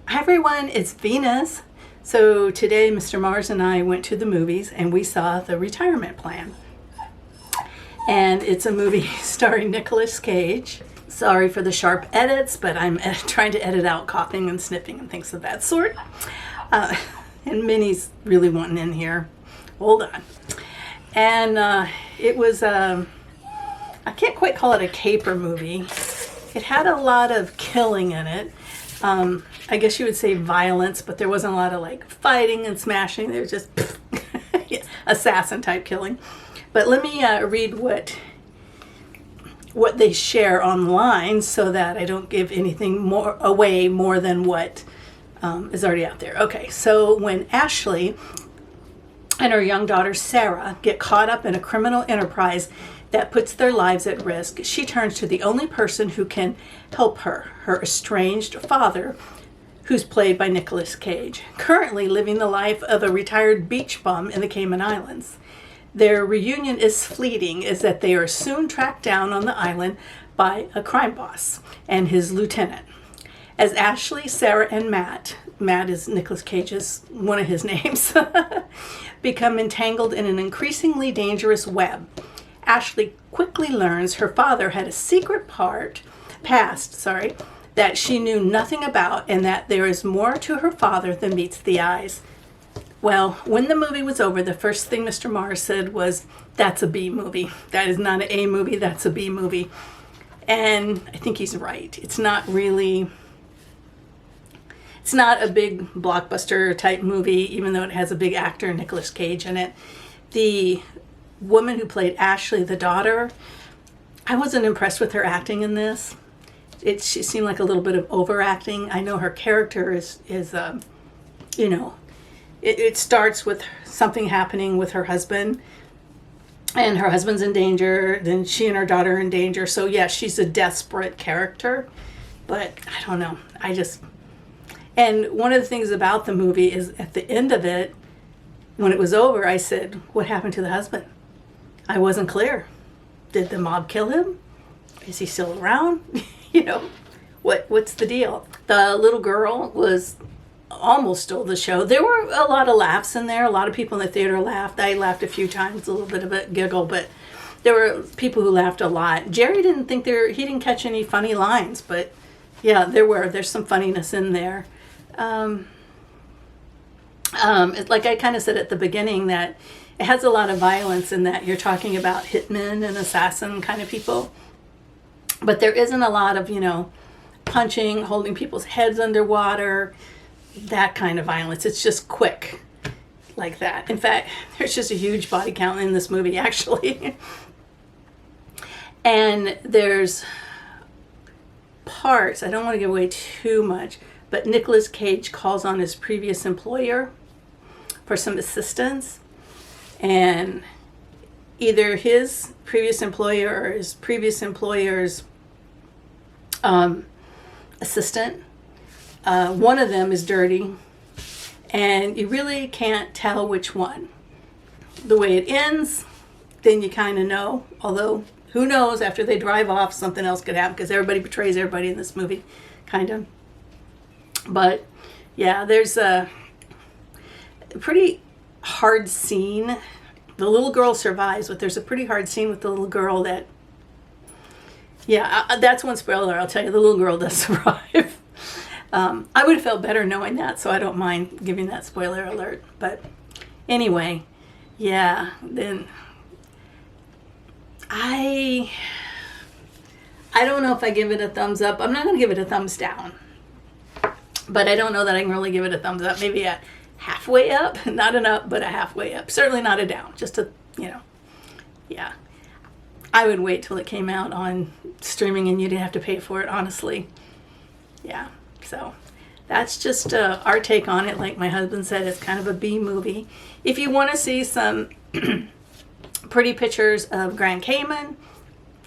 Hi everyone, it's Venus. So today Mr. Mars and I went to the movies and we saw The Retirement Plan. And it's a movie starring Nicolas Cage. Sorry for the sharp edits, but I'm trying to edit out coughing and sniffing and things of that sort. And Minnie's really wanting in here. Hold on. And it was, I can't quite call it a caper movie. It had a lot of killing in it. I guess you would say violence, but there wasn't a lot of like fighting and smashing. There was just assassin type killing. But let me read what they share online so that I don't give anything more away more than what is already out there. Okay, so when Ashley and her young daughter Sarah get caught up in a criminal enterprise that puts their lives at risk, she turns to the only person who can help her estranged father, who's played by Nicolas Cage, currently living the life of a retired beach bum in the Cayman Islands. Their reunion is fleeting, as that they are soon tracked down on the island by a crime boss and his lieutenant. As Ashley, Sarah, and Matt is Nicolas Cage's, one of his names, become entangled in an increasingly dangerous web, Ashley quickly learns her father had a secret past that she knew nothing about, and that there is more to her father than meets the eyes. Well, when the movie was over, the first thing Mr. Mars said was, "That's a B movie. That is not an A movie, that's a B movie." And I think he's right. It's not a big blockbuster type movie, even though it has a big actor, Nicolas Cage, in it. The woman who played Ashley, the daughter, I wasn't impressed with her acting in this. She seemed like a little bit of overacting. I know her character is it starts with something happening with her husband, and her husband's in danger, then she and her daughter are in danger. So yeah, she's a desperate character, but I don't know. And one of the things about the movie is at the end of it, when it was over, I said, "What happened to the husband?" I wasn't clear. Did the mob kill him? Is he still around? What's the deal? The little girl almost stole the show. There were a lot of laughs in there. A lot of people in the theater laughed. I laughed a few times, a little bit of a giggle, but there were people who laughed a lot. Jerry he didn't catch any funny lines, but yeah, there's some funniness in there. Like I kind of said at the beginning, that it has a lot of violence in that you're talking about hitmen and assassin kind of people. But there isn't a lot of, punching, holding people's heads underwater, that kind of violence. It's just quick like that. In fact, there's just a huge body count in this movie, actually. And there's parts, I don't want to give away too much, but Nicolas Cage calls on his previous employer for some assistance. And either his previous employer or his previous employer's assistant, one of them is dirty, and you really can't tell which one. The way it ends, then you kind of know, although who knows, after they drive off, something else could happen, because everybody betrays everybody in this movie, kind of. But yeah, there's a pretty hard scene. The little girl survives, but there's a pretty hard scene with the little girl that, that's one spoiler, I'll tell you. The little girl does survive. I would have felt better knowing that, so I don't mind giving that spoiler alert. But anyway, yeah, then I don't know if I give it a thumbs up. I'm not going to give it a thumbs down, but I don't know that I can really give it a thumbs up. Maybe a halfway up, not an up, but a halfway up. Certainly not a down, just a, yeah. I would wait till it came out on streaming and you didn't have to pay for it, honestly. Yeah, so that's just our take on it. Like my husband said, it's kind of a B movie. If you want to see some pretty pictures of Grand Cayman,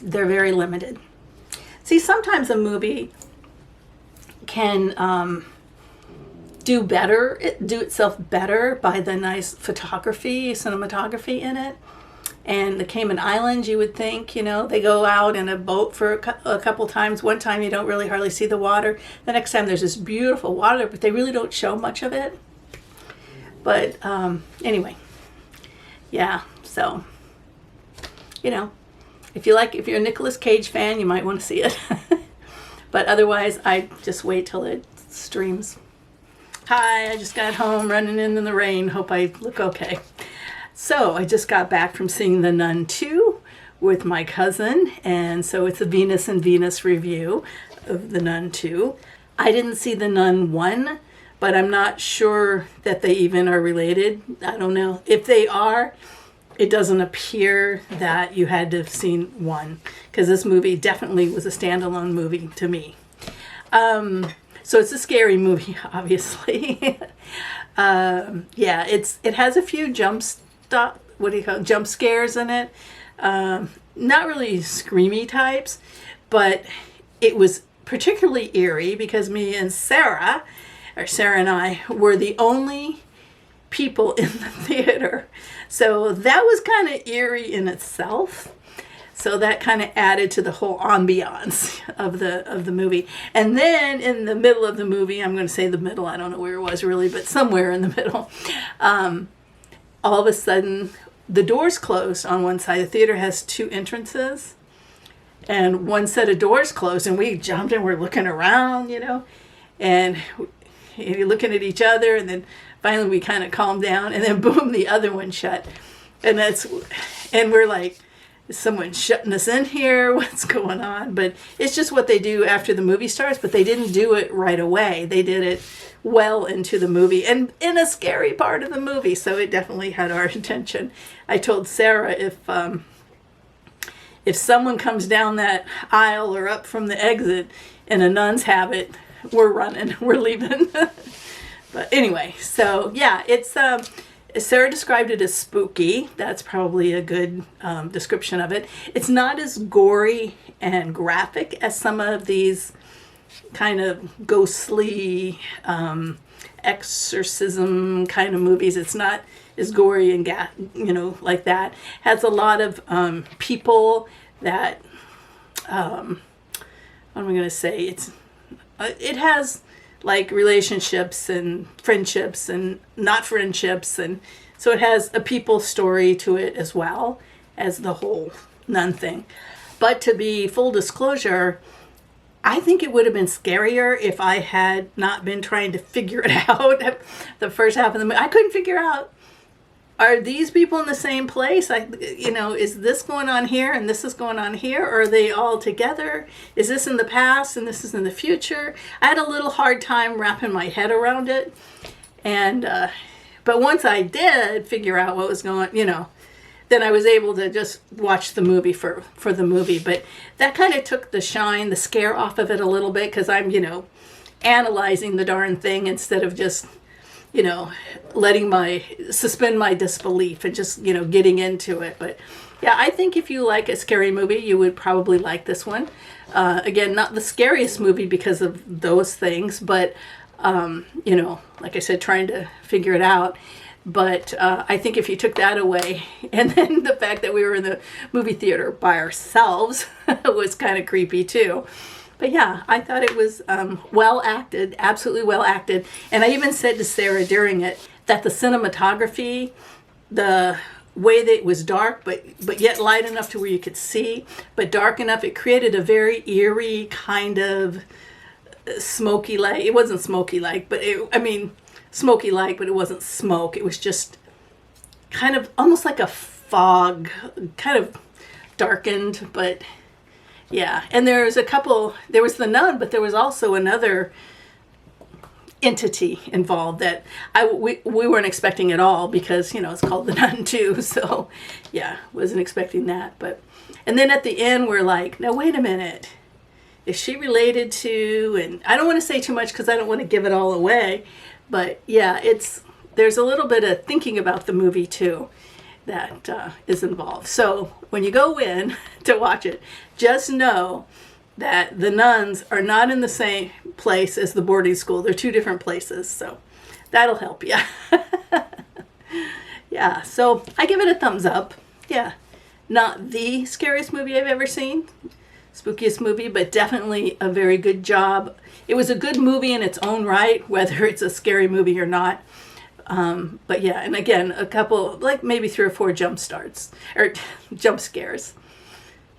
they're very limited. See, sometimes a movie can do itself better by the nice cinematography in it. And the Cayman Islands, you would think, they go out in a boat for a couple times. One time you don't really hardly see the water. The next time there's this beautiful water, but they really don't show much of it. But anyway, yeah, so, if you're a Nicolas Cage fan, you might want to see it. But otherwise, I just wait till it streams. Hi, I just got home running in the rain. Hope I look okay. So I just got back from seeing the Nun II with my cousin, and so it's a Venus and Venus review of the Nun II. I didn't see the Nun I, but I'm not sure that they even are related. I don't know. If they are, it doesn't appear that you had to have seen one, because this movie definitely was a standalone movie to me. So it's a scary movie, obviously. Yeah, it has a few jump scares in it. Not really screamy types, but it was particularly eerie because me and Sarah and I were the only people in the theater. So that was kind of eerie in itself. So that kind of added to the whole ambiance of the movie. And then in the middle of the movie, I'm going to say the middle, I don't know where it was really, but somewhere in the middle, all of a sudden the doors closed on one side. The theater has two entrances, and one set of doors closed, and we jumped and we're looking around, and you're looking at each other, and then finally we kind of calmed down, and then boom, the other one shut. And we're like, is someone shutting us in here? What's going on? But it's just what they do after the movie starts, but they didn't do it right away. They did it well into the movie and in a scary part of the movie, so it definitely had our attention. I told Sarah if someone comes down that aisle or up from the exit in a nun's habit, we're running, we're leaving. But anyway, so yeah, it's Sarah described it as spooky. That's probably a good description of it. It's not as gory and graphic as some of these kind of ghostly exorcism kind of movies. It's not as gory and like that. Has a lot of people that what am I going to say? It has like relationships and friendships and not friendships, and so it has a people story to it as well as the whole nun thing. But to be full disclosure, I think it would have been scarier if I had not been trying to figure it out the first half of the movie. I couldn't figure out, are these people in the same place? Is this going on here and this is going on here? Or are they all together? Is this in the past and this is in the future? I had a little hard time wrapping my head around it. And, but once I did figure out what was going on, then I was able to just watch the movie for the movie. But that kind of took the shine, the scare off of it a little bit, because I'm, analyzing the darn thing instead of just, suspend my disbelief and just, getting into it. But yeah, I think if you like a scary movie, you would probably like this one. Again, not the scariest movie because of those things, but, like I said, trying to figure it out. But I think if you took that away, and then the fact that we were in the movie theater by ourselves was kind of creepy too. But yeah, I thought it was well acted, absolutely well acted. And I even said to Sarah during it that the cinematography, the way that it was dark, but yet light enough to where you could see, but dark enough, it created a very eerie kind of smoky light. It wasn't smoky like, but smoky like, but it wasn't smoke. It was just kind of almost like a fog, kind of darkened, but yeah. And there was the nun, but there was also another entity involved that we weren't expecting at all, because it's called the Nun II. So yeah, wasn't expecting that. And then at the end we're like, no, wait a minute, is she related to? And I don't want to say too much because I don't want to give it all away. But yeah, there's a little bit of thinking about the movie too that is involved. So when you go in to watch it, just know that the nuns are not in the same place as the boarding school. They're two different places. So that'll help you. Yeah, so I give it a thumbs up. Yeah, Not the scariest movie I've ever seen, spookiest movie, but definitely a very good job. It was a good movie in its own right, whether it's a scary movie or not. But yeah, and again, a couple, like maybe 3 or 4 jump starts, or jump scares.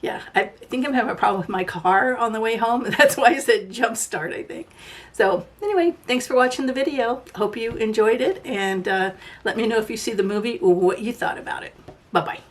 Yeah, I think I'm having a problem with my car on the way home. That's why I said jump start, I think. So anyway, thanks for watching the video. Hope you enjoyed it, and let me know if you see the movie or what you thought about it. Bye-bye.